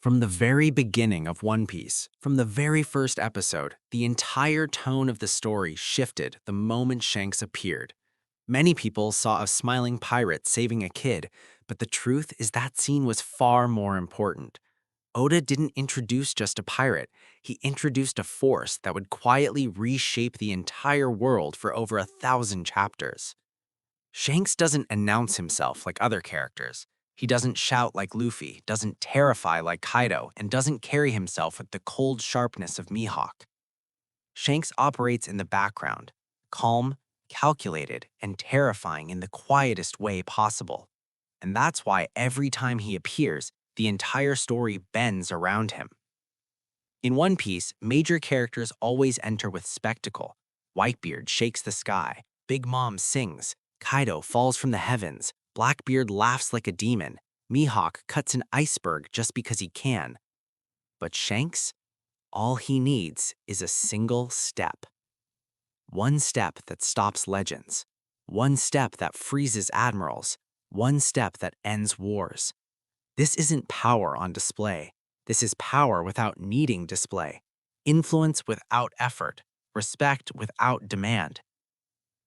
From the very beginning of One Piece, from the very first episode, the entire tone of the story shifted the moment Shanks appeared. Many people saw a smiling pirate saving a kid, but the truth is that scene was far more important. Oda didn't introduce just a pirate, he introduced a force that would quietly reshape the entire world for over 1,000 chapters. Shanks doesn't announce himself like other characters. He doesn't shout like Luffy, doesn't terrify like Kaido, and doesn't carry himself with the cold sharpness of Mihawk. Shanks operates in the background, calm, calculated, and terrifying in the quietest way possible. And that's why every time he appears, the entire story bends around him. In One Piece, major characters always enter with spectacle. Whitebeard shakes the sky, Big Mom sings, Kaido falls from the heavens, Blackbeard laughs like a demon, Mihawk cuts an iceberg just because he can. But Shanks, all he needs is a single step. One step that stops legends. One step that freezes admirals. One step that ends wars. This isn't power on display. This is power without needing display. Influence without effort. Respect without demand.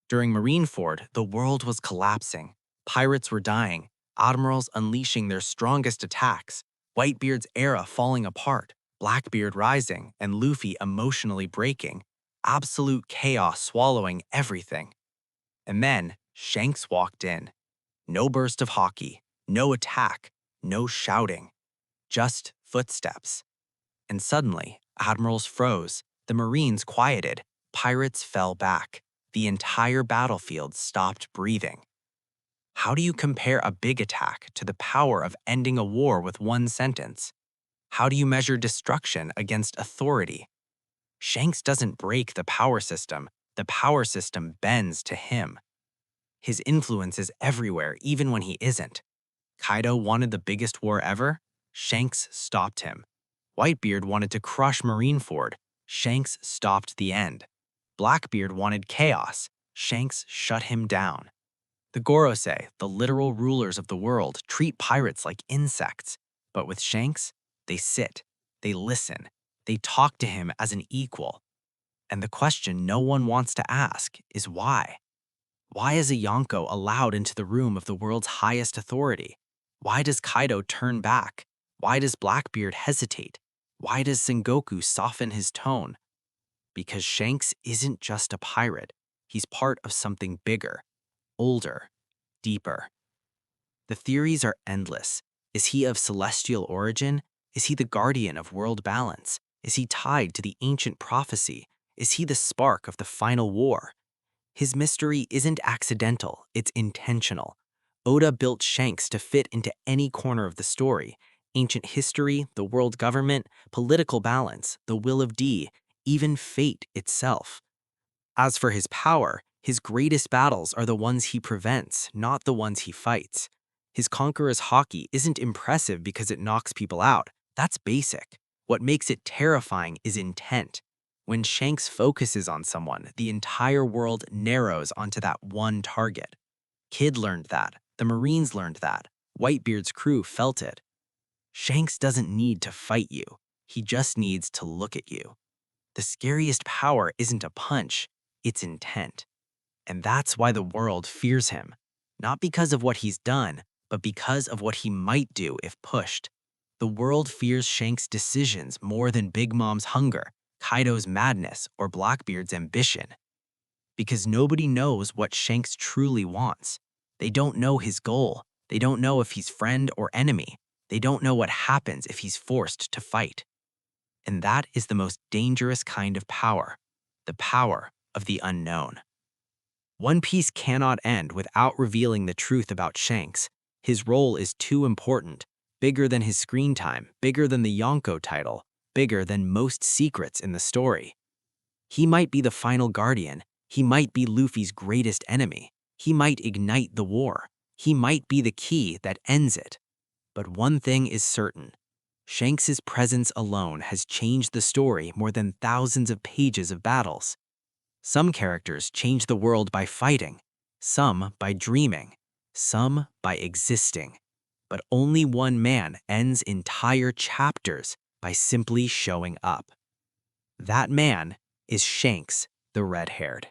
During Marineford, the world was collapsing. Pirates were dying, admirals unleashing their strongest attacks, Whitebeard's era falling apart, Blackbeard rising, and Luffy emotionally breaking, absolute chaos swallowing everything. And then Shanks walked in. No burst of Haki, no attack, no shouting, just footsteps. And suddenly, admirals froze, the marines quieted, pirates fell back. The entire battlefield stopped breathing. How do you compare a big attack to the power of ending a war with one sentence? How do you measure destruction against authority? Shanks doesn't break the power system bends to him. His influence is everywhere, even when he isn't. Kaido wanted the biggest war ever? Shanks stopped him. Whitebeard wanted to crush Marineford. Shanks stopped the end. Blackbeard wanted chaos. Shanks shut him down. The Gorosei, the literal rulers of the world, treat pirates like insects. But with Shanks, they sit, they listen, they talk to him as an equal. And the question no one wants to ask is why? Why is a Yonko allowed into the room of the world's highest authority? Why does Kaido turn back? Why does Blackbeard hesitate? Why does Sengoku soften his tone? Because Shanks isn't just a pirate. He's part of something bigger, older, deeper. The theories are endless. Is he of celestial origin? Is he the guardian of world balance? Is he tied to the ancient prophecy? Is he the spark of the final war? His mystery isn't accidental, it's intentional. Oda built Shanks to fit into any corner of the story. Ancient history, the world government, political balance, the will of D, even fate itself. As for his power, his greatest battles are the ones he prevents, not the ones he fights. His Conqueror's Haki isn't impressive because it knocks people out. That's basic. What makes it terrifying is intent. When Shanks focuses on someone, the entire world narrows onto that one target. Kid learned that. The Marines learned that. Whitebeard's crew felt it. Shanks doesn't need to fight you. He just needs to look at you. The scariest power isn't a punch, it's intent. And that's why the world fears him. Not because of what he's done, but because of what he might do if pushed. The world fears Shanks' decisions more than Big Mom's hunger, Kaido's madness, or Blackbeard's ambition. Because nobody knows what Shanks truly wants. They don't know his goal. They don't know if he's friend or enemy. They don't know what happens if he's forced to fight. And that is the most dangerous kind of power, the power of the unknown. One Piece cannot end without revealing the truth about Shanks. His role is too important, bigger than his screen time, bigger than the Yonko title, bigger than most secrets in the story. He might be the final guardian. He might be Luffy's greatest enemy. He might ignite the war. He might be the key that ends it. But one thing is certain. Shanks' presence alone has changed the story more than thousands of pages of battles. Some characters change the world by fighting, some by dreaming, some by existing. but only one man ends entire chapters by simply showing up. That man is Shanks, the red-haired.